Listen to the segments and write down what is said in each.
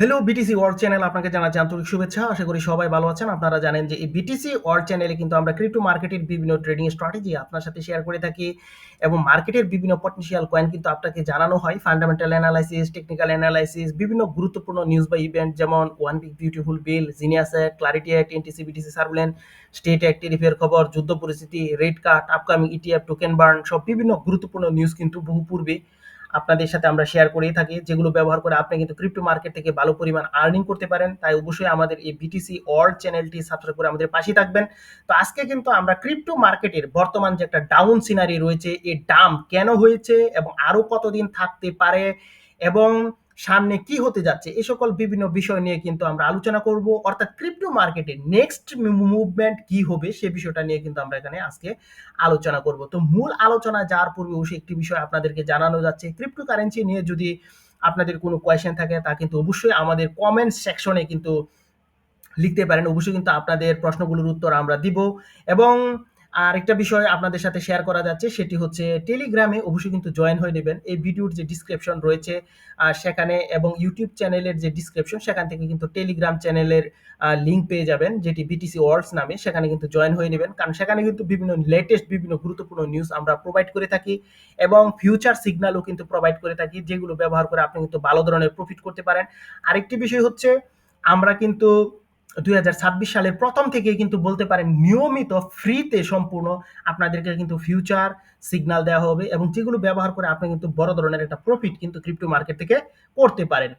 Hello BTC world channel আপনাকে জানাচ্ছি আন্তরিক শুভেচ্ছা। আশা করি সবাই ভালো আছেন। আপনারা জানেন যে এই বিটিসি ওয়ার্ল্ড চ্যানেলে কিন্তু আমরা ক্রিপ্টো মার্কেটের বিভিন্ন ট্রেডিং স্ট্র্যাটেজি আপনার সাথে শেয়ার করে থাকি এবং মার্কেটের বিভিন্ন পটেনশিয়াল কয়েন কিন্তু আপনাকে জানানো হয়। ফান্ডামেন্টাল অ্যানালাইসিস, টেকনিক্যাল অ্যানালাইসিস, বিভিন্ন গুরুত্বপূর্ণ নিউজ বা ইভেন্ট যেমন one big beautiful bill, genius act, clarity act, এনটিসি বিটিসি সার্ভুলেন্ট, স্টেট অ্যাক্ট, টেরিফের খবর, যুদ্ধ পরিস্থিতি, red card, upcoming ETF, token burn সব বিভিন্ন গুরুত্বপূর্ণ নিউজ কিন্তু বহু পূর্বে আপনাদের সাথে আমরা শেয়ার করেই থাকি, যেগুলো ব্যবহার করে আপনি কিন্তু ক্রিপ্টো মার্কেট থেকে ভালো পরিমাণ আর্নিং করতে পারেন। তাই অবশ্যই আমাদের এই বিটিসি ওয়ার্ল্ড চ্যানেলটি সাবস্ক্রাইব করে আমাদের পাশে থাকবেন। তো আজকে কিন্তু আমরা ক্রিপ্টো মার্কেটের বর্তমান যে একটা ডাউন সিনারি রয়েছে, এই ডাম্প কেন হয়েছে এবং আরো কতদিন থাকতে পারে এবং সামনে কি হতে যাচ্ছে, এই সকল বিভিন্ন বিষয় নিয়ে কিন্তু আমরা আলোচনা করব। অর্থাৎ ক্রিপ্টো মার্কেটের নেক্সট মুভমেন্ট কি হবে সে বিষয়টা নিয়ে কিন্তু আমরা এখানে আজকে আলোচনা করব। তো মূল আলোচনা যাওয়ার পূর্বে অবশ্যই একটি বিষয় আপনাদেরকে জানানো যাচ্ছে, ক্রিপ্টো কারেন্সি নিয়ে যদি আপনাদের কোনো কোয়েশ্চেন থাকে তা কিন্তু অবশ্যই আমাদের কমেন্ট সেকশনে কিন্তু লিখতে পারেন। অবশ্যই কিন্তু আপনাদের প্রশ্নগুলোর উত্তর আমরা দিব। এবং আরেকটা বিষয় আপনাদের সাথে শেয়ার করা যাচ্ছে, সেটি হচ্ছে টেলিগ্রামে অবশ্যই কিন্তু জয়েন হয়ে নেবেন। এই ভিডিওর যে ডিসক্রিপশন রয়েছে সেখানে এবং ইউটিউব চ্যানেলের যে ডিসক্রিপশন সেখান থেকে কিন্তু টেলিগ্রাম চ্যানেলের লিঙ্ক পেয়ে যাবেন, যেটি বিটিসি ওয়ার্ল্ডস নামে। সেখানে কিন্তু জয়েন হয়ে নেবেন, কারণ সেখানে কিন্তু বিভিন্ন লেটেস্ট বিভিন্ন গুরুত্বপূর্ণ নিউজ আমরা প্রোভাইড করে থাকি এবং ফিউচার সিগন্যালও কিন্তু প্রোভাইড করে থাকি, যেগুলো ব্যবহার করে আপনি কিন্তু ভালো ধরনের প্রফিট করতে পারেন। আরেকটি বিষয় হচ্ছে, আমরা কিন্তু 2026 সালের প্রথম থেকেই কিন্তু বলতে পারেন নিয়মিত ফ্রিতে সম্পূর্ণ আপনাদেরকে কিন্তু ফিউচার সিগন্যাল দেওয়া হবে এবং যেগুলো ব্যবহার করে আপনি কিন্তু বড় ধরনের একটা প্রফিট কিন্তু ক্রিপ্টো মার্কেট থেকে করতে পারেন।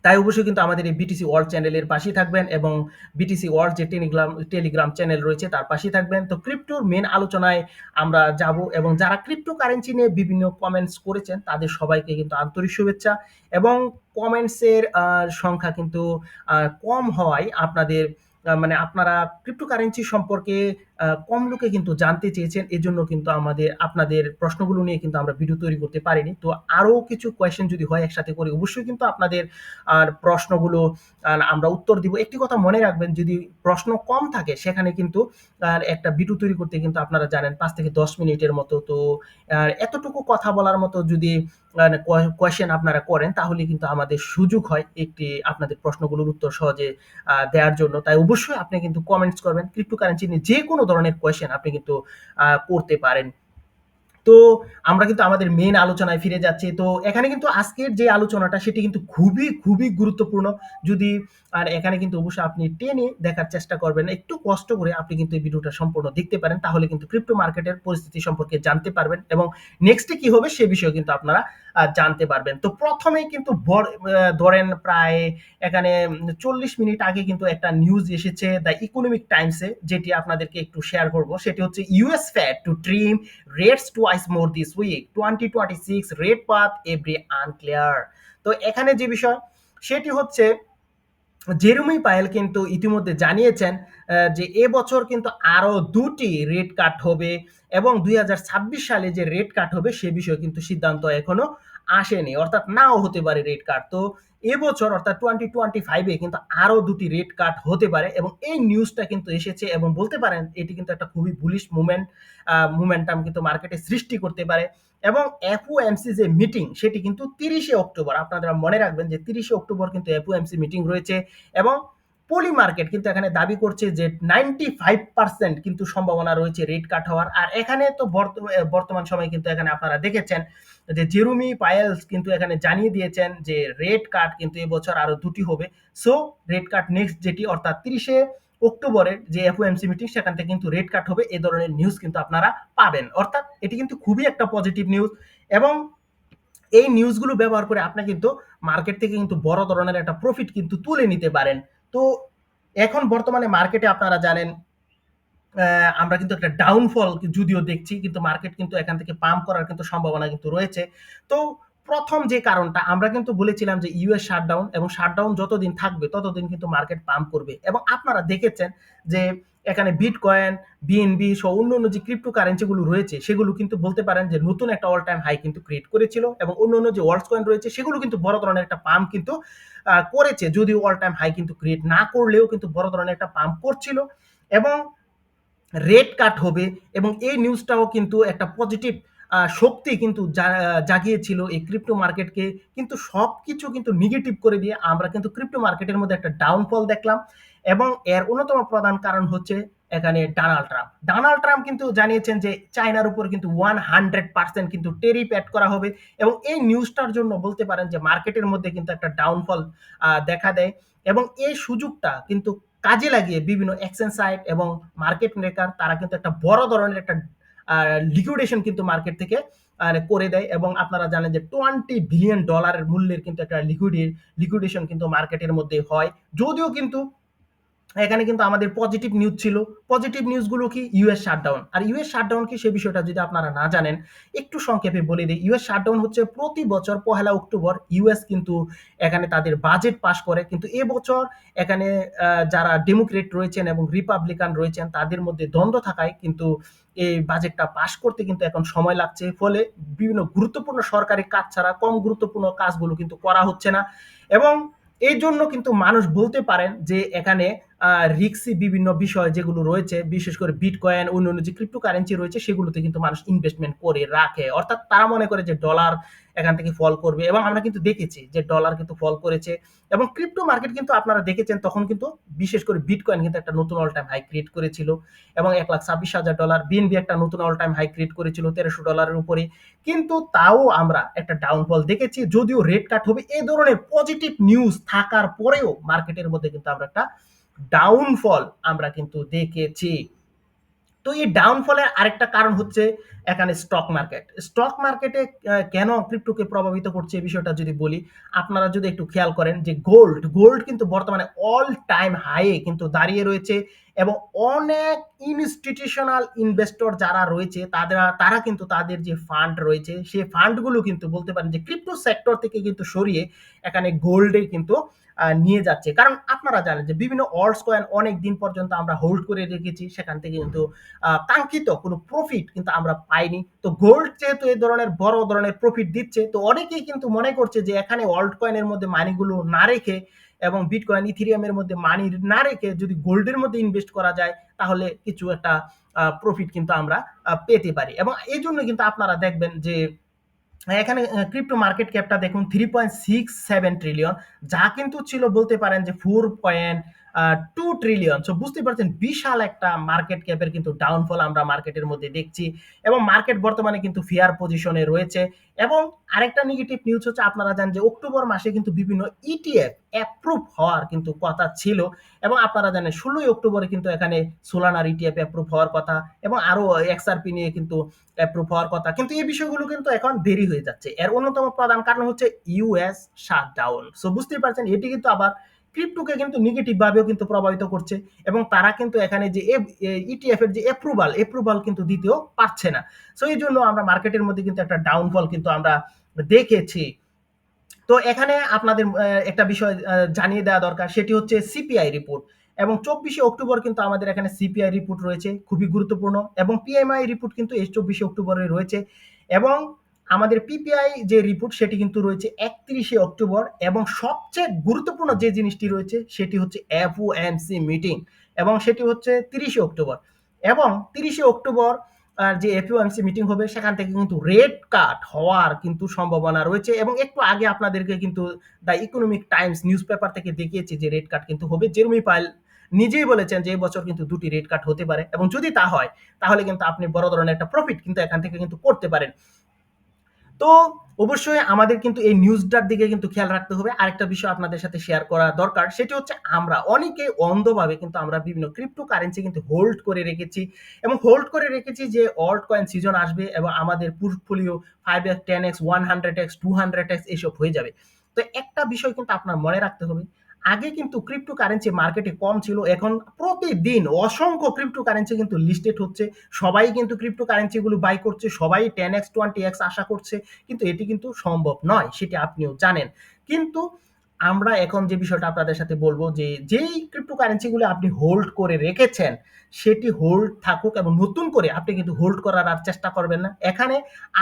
তাই অবশ্যই কিন্তু আমাদের এই বিটিসি ওয়ার্ল্ড চ্যানেলের পাশেই থাকবেন এবং বিটিসি ওয়ার্ল্ড যে টেলিগ্রাম চ্যানেল রয়েছে তার পাশেই থাকবেন। তো ক্রিপ্টোর মেন আলোচনায় আমরা যাব এবং যারা ক্রিপ্টো কারেন্সি নিয়ে বিভিন্ন কমেন্টস করেছেন তাদের সবাইকে কিন্তু আন্তরিক শুভেচ্ছা। এবং কমেন্টসের সংখ্যা কিন্তু কম হওয়ায় আপনাদের মানে আপনারা ক্রিপ্টো কারেন্সি সম্পর্কে কম লোকে কিন্তু জানতে চেয়েছেন, এজন্য কিন্তু আমাদের আপনাদের প্রশ্নগুলো নিয়ে কিন্তু আমরা ভিডিও তৈরি করতে পারিনি। তো আরো কিছু কোয়েশ্চেন যদি হয় একসাথে করে অবশ্যই কিন্তু আপনাদের আর প্রশ্নগুলো আমরা উত্তর দিব। একটি কথা মনে রাখবেন, যদি প্রশ্ন কম থাকে সেখানে কিন্তু একটা ভিডিও তৈরি করতে কিন্তু আপনারা জানেন 5 থেকে 10 মিনিটের মতো। তো এতটুকু কথা বলার মতো যদি কোয়েশ্চেন আপনারা করেন তাহলে কিন্তু আমাদের সুযোগ হয় একটি আপনাদের প্রশ্নগুলোর উত্তর সহজে দেওয়ার জন্য। তাই অবশ্যই আপনি কিন্তু কমেন্টস করবেন। ক্রিপ্টোকারেন্সি নিয়ে যে কোনো ধরনের কোয়েশ্চেন আপনি কিন্তু করতে পারেন। তো আমরা কিন্তু আমাদের মেইন আলোচনায় ফিরে যাচ্ছি। তো এখানে কিন্তু আজকের যে আলোচনাটা সেটি কিন্তু খুবই গুরুত্বপূর্ণ। যদি আর এখানে কিন্তু অবশ্যই আপনি টেনে দেখার চেষ্টা করবেন। একটু কষ্ট করে আপনি কিন্তু এই ভিডিওটা সম্পূর্ণ দেখতে পারেন। তাহলে কিন্তু ক্রিপ্টো মার্কেটের পরিস্থিতি সম্পর্কে জানতে পারবেন এবং নেক্সট এ কি হবে সে বিষয়ে কিন্তু আপনারা জানতে পারবেন। তো প্রথমেই কিন্তু ধরেন প্রায় এখানে 40 মিনিট আগে কিন্তু একটা নিউজ এসেছে দ্য ইকোনমিক টাইমসে, যেটি আপনাদেরকে একটু শেয়ার করব। সেটি হচ্ছে US Fed to trim rates twice more this week, 2026 rate path every unclear। তো এখানে যে বিষয় সেটি হচ্ছে, জেরুমি পায়েল কিন্তু ইতিমধ্যে জানিয়েছেন যে এবছর কিন্তু আরো 2টি রেট কাট হবে এবং 2026 সালে যে রেট কাট হবে সে বিষয়ে কিন্তু সিদ্ধান্ত এখনো আসেনি, অর্থাৎ নাও হতে পারে রেট কাট। তো এবছর অর্থাৎ 2025 কিন্তু আরো 2টি রেট কাট হতে পারে এবং এই নিউজটা কিন্তু এসেছে এবং বলতে পারেন এটি কিন্তু একটা খুবই বুলিশ মোমেন্টাম কিন্তু মার্কেটে সৃষ্টি করতে পারে। এবং এফওএমসি যে মিটিং সেটি কিন্তু 30শে অক্টোবর, আপনারা মনে রাখবেন যে 30শে অক্টোবর কিন্তু এফওএমসি মিটিং রয়েছে এবং পলি মার্কেট কিন্তু এখানে দাবি করছে যে 95% কিন্তু সম্ভাবনা রয়েছে রেট কাট হওয়ার। আর এখানে তো বর্তমান সময়ে কিন্তু এখানে আপনারা দেখেছেন যে জেরুমি পায়েলস কিন্তু এখানে জানিয়ে দিয়েছেন যে রেট কাট কিন্তু এবছর আরো 2টি হবে। সো রেট কাট নেক্সট যেটি অর্থাৎ 30শে অক্টোবরের যে এফওএমসি মিটিং সেখান থেকে কিন্তু রেট কাট হবে, এই ধরনের নিউজ কিন্তু আপনারা পাবেন। অর্থাৎ এটি কিন্তু খুবই একটা পজিটিভ নিউজ এবং এই নিউজগুলো ব্যবহার করে আপনি কিন্তু মার্কেট থেকে কিন্তু বড় ধরনের একটা প্রফিট কিন্তু তুলে নিতে পারেন। তো এখন বর্তমানে মার্কেটে আপনারা জানেন আমরা কিন্তু একটা ডাউনফল যদিও দেখছি, কিন্তু মার্কেট কিন্তু এখান থেকে পাম্প করার কিন্তু সম্ভাবনা কিন্তু রয়েছে। তো প্রথম যে কারণটা আমরা কিন্তু বলেছিলাম যে ইউএস শাটডাউন, এবং শাটডাউন যতদিন থাকবে ততদিন কিন্তু মার্কেট পাম্প করবে এবং আপনারা দেখেছেন যে এখানে বিটকয়েন, বিএনবি সহ অন্যান্য যে ক্রিপ্টো কারেন্সি গুলো রয়েছে সেগুলো কিন্তু বলতে পারেন যে নতুন একটা অল টাইম হাই কিন্তু ক্রিয়েট করেছিল এবং অন্যান্য যে ওয়ার্ল্ড কয়েন রয়েছে সেগুলো কিন্তু বড় ধরনের একটা পাম্প কিন্তু করেছে, যদিও অল টাইম হাই কিন্তু ক্রিয়েট না করলেও কিন্তু বড় ধরনের একটা পাম্প করছিল এবং রেট কাট হবে এবং এই নিউজটাও কিন্তু একটা পজিটিভ শক্তি কিন্তু জাগিয়েছিল এই ক্রিপ্টো মার্কেটকে, কিন্তু সবকিছু কিন্তু নেগেটিভ করে দিয়ে আমরা কিন্তু ক্রিপ্টো মার্কেটের মধ্যে একটা ডাউনফল দেখলাম। এবং এর অন্যতম প্রধান কারণ হচ্ছে এখানে ডোনাল্ড ট্রাম্প। ডোনাল্ড ট্রাম্প কিন্তু জানিয়েছেন যে চায়নার উপর কিন্তু 100% কিন্তু টেরিফ অ্যাড করা হবে, এবং এই নিউজটার জন্য বলতে পারেন যে মার্কেটের মধ্যে কিন্তু একটা ডাউনফল দেখা দেয়। এবং এই সুযোগটা কিন্তু কাজে লাগিয়ে বিভিন্ন এক্সচেঞ্জ সাইট এবং মার্কেট মেকার তারা কিন্তু একটা বড় ধরনের একটা লিকুইডেশন কিন্তু মার্কেট থেকে করে দেয়। এবং আপনারা জানেন যে $20 বিলিয়ন মূল্যের কিন্তু একটা লিকুইডেশন কিন্তু মার্কেটের মধ্যে হয়। যদিও কিন্তু এখানে কিন্তু আমাদের পজিটিভ নিউজ ছিল। পজিটিভ নিউজগুলো কি? US shutdown. আর ইউএস শাটডাউন কি সে বিষয়টা যদি আপনারা না জানেন, একটু সংক্ষেপে বলে দিই। ইউএস শাটডাউন হচ্ছে প্রতি বছর 1 অক্টোবর ইউএস কিন্তু এখানে তাদের বাজেট পাস করে। কিন্তু এবছর এখানে যারা ডেমোক্রেট রয়েছেন এবং রিপাবলিকান রয়েছেন তাদের মধ্যে দ্বন্দ্ব থাকায় কিন্তু এই বাজেটটা পাস করতে কিন্তু এখন সময় লাগছে। ফলে বিভিন্ন গুরুত্বপূর্ণ সরকারি কাজ ছাড়া কম গুরুত্বপূর্ণ কাজগুলো কিন্তু করা হচ্ছে না। এবং এই জন্য কিন্তু মানুষ বলতে পারেন যে এখানে রিক্সি বিভিন্ন বিষয় যেগুলো রয়েছে, বিশেষ করে বিটকয়েন, অন্যান্য যে ক্রিপ্টো কারেন্সি রয়েছে সেগুলোতে কিন্তু মানুষ ইনভেস্টমেন্ট করে রাখে। অর্থাৎ তারা মনে করে যে ডলার এখান থেকে ফল করবে, এবং আমরা কিন্তু দেখেছি যে ডলার কিন্তু ফল করেছে। এবং ক্রিপ্টো মার্কেট কিন্তু আপনারা দেখেছেন তখন কিন্তু বিশেষ করে বিটকয়েন কিন্তু একটা নতুন অল টাইম হাই ক্রিয়েট করেছিল, এবং $1,26,000 বিএনবি একটা নতুন অল টাইম হাই ক্রিয়েট করেছিল $1300 উপরে। কিন্তু তাও আমরা একটা ডাউনফল দেখেছি, যদিও রেট কাট হবে এই ধরনের পজিটিভ নিউজ থাকার পরেও মার্কেটের মধ্যে কিন্তু আমরা একটা ডাউনফল আমরা কিন্তু দেখেছি। তো এই ডাউনফলের আরেকটা কারণ হচ্ছে এখানে স্টক মার্কেট। স্টক মার্কেটে কেন ক্রিপ্টোকে প্রভাবিত করছে এই বিষয়টা যদি বলি, আপনারা যদি একটু খেয়াল করেন যে গোল্ড কিন্তু বর্তমানে অল টাইম হাইয়ে কিন্তু দাঁড়িয়ে রয়েছে। এবং অনেক ইনস্টিটিউশনাল ইনভেস্টর যারা রয়েছে তারা কিন্তু তাদের যে ফান্ড রয়েছে সেই ফান্ডগুলো কিন্তু বলতে পারেন যে ক্রিপ্টো সেক্টর থেকে কিন্তু সরিয়ে এখানে গোল্ডে কিন্তু নিয়ে যাচ্ছে। কারণ আপনারা জানেন যে বিভিন্ন অল্টস কয়েন অনেক দিন পর্যন্ত আমরা হোল্ড করে রেখেছি, সেখান থেকে কিন্তু কাঙ্ক্ষিত কোনো প্রফিট কিন্তু আমরা পাইনি। তো গোল্ড যেহেতু এই ধরনের বড় ধরনের প্রফিট দিচ্ছে, তো অনেকেই কিন্তু মনে করছে যে এখানে অল্ট কয়েনের মধ্যে মানিগুলো না রেখে এবং বিটকয়েন ইথেরিয়ামের মধ্যে মানি না রেখে যদি গোল্ডের মধ্যে ইনভেস্ট করা যায় তাহলে কিছু একটা প্রফিট কিন্তু আমরা পেতে পারি। এবং এই জন্য কিন্তু আপনারা দেখবেন যে এখানে ক্রিপ্টো মার্কেট ক্যাপটা দেখুন 3.67 ট্রিলিয়ন, যা কিন্তু ছিল বলতে পারেন যে 4.2 ট্রিলিয়ন। সো বুঝতে পারছেন বিশাল একটা মার্কেট ক্যাপের কিন্তু ডাউনফল আমরা মার্কেটের মধ্যে দেখছি। এবং মার্কেট বর্তমানে কিন্তু ফেয়ার পজিশনে রয়েছে। এবং আরেকটা নেগেটিভ নিউজ হচ্ছে আপনারা জানেন যে অক্টোবর মাসে কিন্তু বিভিন্ন ইটিএফ অ্যাপ্রুভ হওয়ার কিন্তু কথা ছিল। এবং আপনারা জানেন 16 অক্টোবরে কিন্তু এখানে সোলানার ইটিএফ অ্যাপ্রুভ হওয়ার কথা, এবং আরো এক্সআরপি নিয়ে কিন্তু অ্যাপ্রুভ হওয়ার কথা, কিন্তু এই বিষয়গুলো কিন্তু এখন দেরি হয়ে যাচ্ছে। এর অন্যতম প্রধান কারণ হচ্ছে ইউএস শাটডাউন। সো বুঝতেই পারছেন এটি কিন্তু আবার ক্রিপ্টোকে কিন্তু নেগেটিভ ভাবেও কিন্তু প্রভাবিত করছে। এবং তারা কিন্তু এখানে যে ইটিএফ এর যে অ্যাপ্রুভাল কিন্তু দিতেও পারছে না। সো এই জন্য আমরা মার্কেটের মধ্যে কিন্তু একটা ডাউনফল কিন্তু আমরা দেখেছি। তো এখানে আপনাদের একটা বিষয় জানিয়ে দেওয়া দরকার, সেটি হচ্ছে সিপিআই রিপোর্ট। এবং 24 অক্টোবর কিন্তু আমাদের এখানে সিপিআই রিপোর্ট রয়েছে, খুবই গুরুত্বপূর্ণ। এবং পিএমআই রিপোর্ট কিন্তু এই 24 অক্টোবরে রয়েছে। এবং আমাদের পিপিআই যে রিপোর্ট সেটি কিন্তু রয়েছে 31 অক্টোবর। এবং সবচেয়ে গুরুত্বপূর্ণ যে জিনিসটি রয়েছে সেটি হচ্ছে এফওএমসি মিটিং, এবং সেটি হচ্ছে 30 অক্টোবর। এবং 30 অক্টোবর যে এফওএমসি মিটিং হবে সেখান থেকে কিন্তু রেট কাট হওয়ার কিন্তু সম্ভাবনা রয়েছে। এবং একটু আগে আপনাদেরকে কিন্তু the economic Times news paper থেকে দেখিয়েছি যে রেট কাট কিন্তু হবে। জেরমি পাইল নিজেই বলেছেন যে এই বছর কিন্তু 2টি রেট কাট হতে পারে, এবং যদি তা হয় তাহলে কিন্তু আপনি বড় ধরনের একটা প্রফিট কিন্তু এখান থেকে কিন্তু করতে পারেন। তো অবশ্যই আমাদের কিন্তু এই নিউজটার দিকে কিন্তু খেয়াল রাখতে হবে। আরেকটা বিষয় আপনাদের সাথে শেয়ার করা দরকার, সেটি হচ্ছে আমরা অনেকে অন্ধভাবে কিন্তু আমরা বিভিন্ন ক্রিপ্টো কারেন্সি কিন্তু হোল্ড করে রেখেছি, এবং হোল্ড করে রেখেছি যে অল্ট কয়েন সিজন আসবে এবং আমাদের portfolio 5x 10x 100x 200x এসব হয়ে যাবে। তো একটা বিষয় কিন্তু আপনার মনে রাখতে হবে, আগে কিন্তু ক্রিপ্টো কারেন্সি মার্কেটে কম ছিল, এখন প্রতিদিন অসংখ্য ক্রিপ্টো কারেন্সি কিন্তু লিস্টেড হচ্ছে। সবাই কিন্তু ক্রিপ্টো কারেন্সিগুলো বাই করছে, সবাই 10x 20x আশা করছে, কিন্তু এটি কিন্তু সম্ভব নয়, সেটি আপনিও জানেন। কিন্তু আমরা এখন যে বিষয়টা আপনাদের সাথে বলবো যে যেই ক্রিপ্টো কারেন্সিগুলো আপনি হোল্ড করে রেখেছেন সেটি হোল্ড থাকুক, এবং নতুন করে আপনি কিন্তু হোল্ড করার আর চেষ্টা করবেন না। এখানে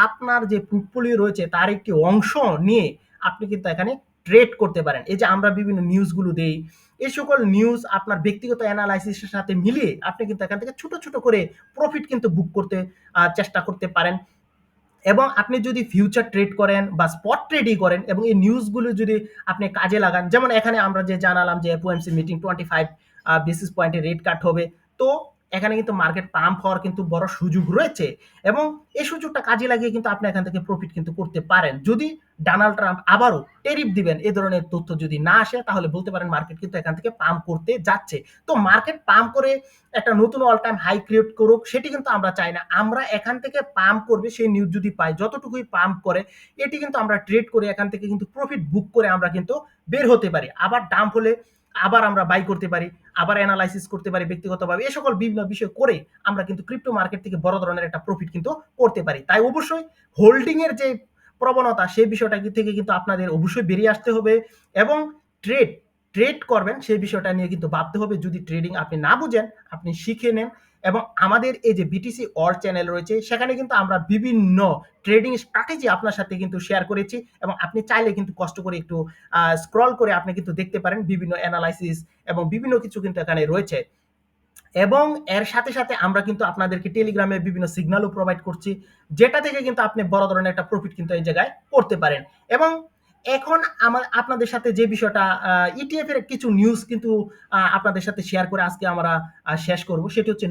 আপনার যে পোর্টফোলিও রয়েছে তার একটি অংশ নিয়ে আপনি কিন্তু এখানে ট্রেড করতে পারেন। এই যে আমরা বিভিন্ন নিউজগুলো দেই, এই সকল নিউজ আপনার ব্যক্তিগত অ্যানালাইসিসের সাথে মিলিয়ে আপনি কিন্তু এখান থেকে ছোট ছোট করে প্রফিট কিন্তু বুক করতে চেষ্টা করতে পারেন। এবং আপনি যদি ফিউচার ট্রেড করেন বা স্পট ট্রেডই করেন এবং এই নিউজগুলো যদি আপনি কাজে লাগান, যেমন এখানে আমরা যে জানালাম যে এফওএমসি মিটিং 25 বেসিস পয়েন্টে রেট কাট হবে, তো এখানে কিন্তু মার্কেট পাম্প হওয়ার কিন্তু বড় সুযোগ রয়েছে এবং এই সুযোগটা কাজে লাগিয়ে কিন্তু আপনি এখান থেকে প্রফিট কিন্তু করতে পারেন। যদি ডোনাল্ড ট্রাম্প আবারও টেরিফ দিবেন এই ধরনের তথ্য যদি না আসে, তাহলে বলতে পারেন মার্কেট কিন্তু এখান থেকে পাম্প করতে যাচ্ছে। তো মার্কেট পাম্প করে একটা নতুন অল টাইম হাই ক্রিয়েট করুক, সেটি কিন্তু আমরা চাই না। আমরা এখান থেকে পাম্প করবে সেই নিউজ যদি পাই, যতটুকুই পাম্প করে এটি কিন্তু আমরা ট্রেড করে এখান থেকে কিন্তু প্রফিট বুক করে আমরা কিন্তু বের হতে পারি। আবার ডাম্প হলে আবার আমরা বাই করতে পারি, আবার অ্যানালাইসিস করতে পারি ব্যক্তিগতভাবে। এই সকল বিভিন্ন বিষয় করে আমরা কিন্তু ক্রিপ্টো মার্কেট থেকে বড় ধরনের একটা প্রফিট কিন্তু করতে পারি। তাই অবশ্যই হোল্ডিং এর যে প্রবণতা সেই বিষয়টা থেকে কিন্তু আপনাদের অবশ্যই বেরিয়ে আসতে হবে এবং ট্রেড ট্রেড করবেন সেই বিষয়টা নিয়ে কিন্তু ভাবতে হবে। যদি ট্রেডিং আপনি না বুঝেন, আপনি শিখে নেন। এবং আমাদের এই যে বিটিসি অল চ্যানেল রয়েছে, সেখানে কিন্তু আমরা বিভিন্ন ট্রেডিং স্ট্র্যাটেজি আপনার সাথে কিন্তু শেয়ার করেছি এবং আপনি চাইলে কিন্তু কষ্ট করে একটু স্ক্রল করে আপনি কিন্তু দেখতে পারেন বিভিন্ন অ্যানালাইসিস এবং বিভিন্ন কিছু কিন্তু এখানে রয়েছে। এবং এর সাথে সাথে আমরা কিন্তু আপনাদেরকে টেলিগ্রামে বিভিন্ন সিগন্যালও প্রোভাইড করছি, যেটা থেকে কিন্তু আপনি বড় ধরনের একটা প্রফিট কিন্তু এই জায়গায় করতে পারেন। এবং এখন আপনাদের সাথে যে বিষয়টা ইটিএফ এর কিছু নিউজ কিন্তু আপনাদের সাথে শেয়ার করে আজকে আমরা শেষ করব, সেটি হচ্ছে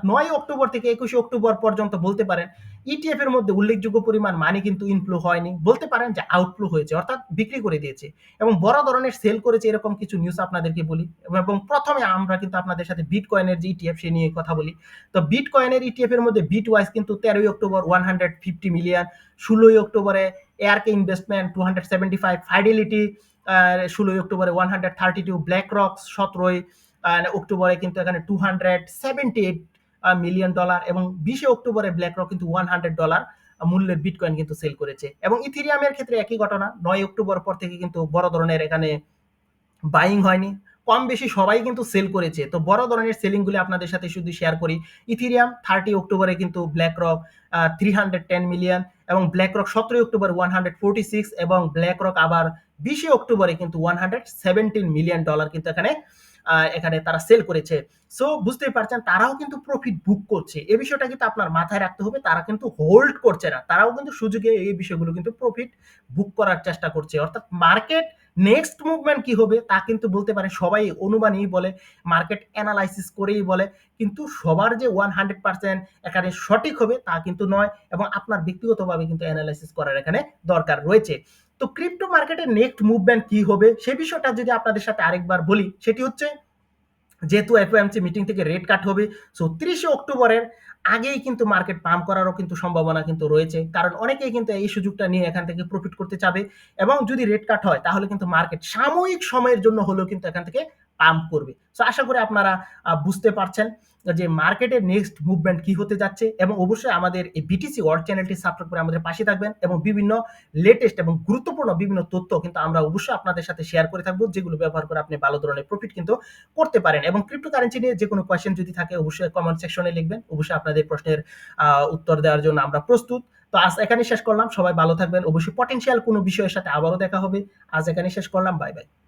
9 অক্টোবর থেকে 21 অক্টোবর পর্যন্ত বলতে পারেন ইটিএফ এর মধ্যে উল্লেখযোগ্য পরিমাণ মানি কিন্তু ইনফ্লো হয়নি, বলতে পারেন যে আউটফ্লো হয়েছে, অর্থাৎ বিক্রি করে দিয়েছে এবং বড় ধরনের সেল করেছে, এরকম কিছু নিউজ আপনাদেরকে বলি। এবং প্রথমে আমরা কিন্তু আপনাদের সাথে বিটকয়েনের যে ইটিএফ সে নিয়ে কথা বলি। তো বিটকয়েনের ইটিএফ এর মধ্যে বিটওয়াইজ কিন্তু 13 অক্টোবর 150 মিলিয়ন, 16 অক্টোবরে এআরকে ইনভেস্টমেন্ট 275, ফাইডেলিটি 16 অক্টোবরে 132, ব্ল্যাক রক 17 অক্টোবরে কিন্তু এখানে $278 মিলিয়ন ডলার এবং 20 অক্টোবরে ব্ল্যাক রক কিন্তু $100 মূল্যের বিটকয়েন কিন্তু সেল করেছে। এবং ইথেরিয়ামের ক্ষেত্রে একই ঘটনা, 9 অক্টোবর পর থেকে কিন্তু বড় ধরনের এখানে বাইং হয়নি, কম বেশি সবাই কিন্তু সেল করেছে। তো বড় ধরনের সেলিংগুলি আপনাদের সাথে শুধু শেয়ার করি। ইথেরিয়াম 30 অক্টোবরে কিন্তু ব্ল্যাক রক 310 মিলিয়ন এবং ব্ল্যাক রক 17 অক্টোবর 146 এবং ব্ল্যাক রক আবার 20 অক্টোবরে কিন্তু $117 মিলিয়ন কিন্তু এখানে এখানে তারা সেল করেছে। সো বুঝতেই পারছেন তারাও কিন্তু প্রফিট বুক করছে। এই বিষয়টা কিন্তু আপনার মাথায় রাখতে হবে, তারা কিন্তু হোল্ড করছে না, তারাও কিন্তু সুযোগে এই বিষয়গুলো কিন্তু প্রফিট বুক করার চেষ্টা করছে। অর্থাৎ মার্কেট নেক্সট মুভমেন্ট কি হবে তা কিন্তু বলতে পারে সবাই অনুমানই বলে, মার্কেট অ্যানালাইসিস করেই বলে, কিন্তু সবার যে 100% এখানে সঠিক হবে তা কিন্তু নয় এবং আপনার ব্যক্তিগতভাবে কিন্তু অ্যানালাইসিস করার এখানে দরকার রয়েছে। তো ক্রিপ্টো মার্কেটের নেক্সট মুভমেন্ট কি হবে সে বিষয়টা যদি আপনাদের সাথে আরেকবার বলি, সেটি হচ্ছে যেহেতু এফওএমসি মিটিং থেকে রেট কাট হবে, সো 30 অক্টোবরের আগেই কিন্তু মার্কেট পাম্প করারও কিন্তু সম্ভাবনা কিন্তু রয়েছে, কারণ অনেকেই কিন্তু এই সুযোগটা নিয়ে এখান থেকে প্রফিট করতে চাবে এবং যদি রেট কাট হয় তাহলে কিন্তু মার্কেট সাময়িক সময়ের জন্য হলেও কিন্তু এখান থেকে পাম্প করবে। সো আশা করি আপনারা বুঝতে পারছেন যে মার্কেটের নেক্সট মুভমেন্ট কি হতে যাচ্ছে এবং অবশ্যই আমাদের এই বিটিসি ওয়ার্ল্ড চ্যানেলটি সাবস্ক্রাইব করে আমাদের পাশে থাকবেন এবং বিভিন্ন লেটেস্ট এবং গুরুত্বপূর্ণ বিভিন্ন তথ্য কিন্তু আমরা অবশ্যই আপনাদের সাথে শেয়ার করে থাকবো, যেগুলো ব্যবহার করে আপনি ভালো ধরনের প্রফিট কিন্তু করতে পারেন। এবং ক্রিপ্টোকারেন্সি নিয়ে যে কোনো কোয়েশ্চেন যদি থাকে অবশ্যই কমেন্ট সেকশনে লিখবেন, অবশ্যই আপনাদের প্রশ্নের উত্তর দেওয়ার জন্য আমরা প্রস্তুত। তো আজ এখানে শেষ করলাম, সবাই ভালো থাকবেন, অবশ্যই পটেনশিয়াল কোনো বিষয়ের সাথে আবারও দেখা হবে। আজ এখানে শেষ করলাম, বাই বাই।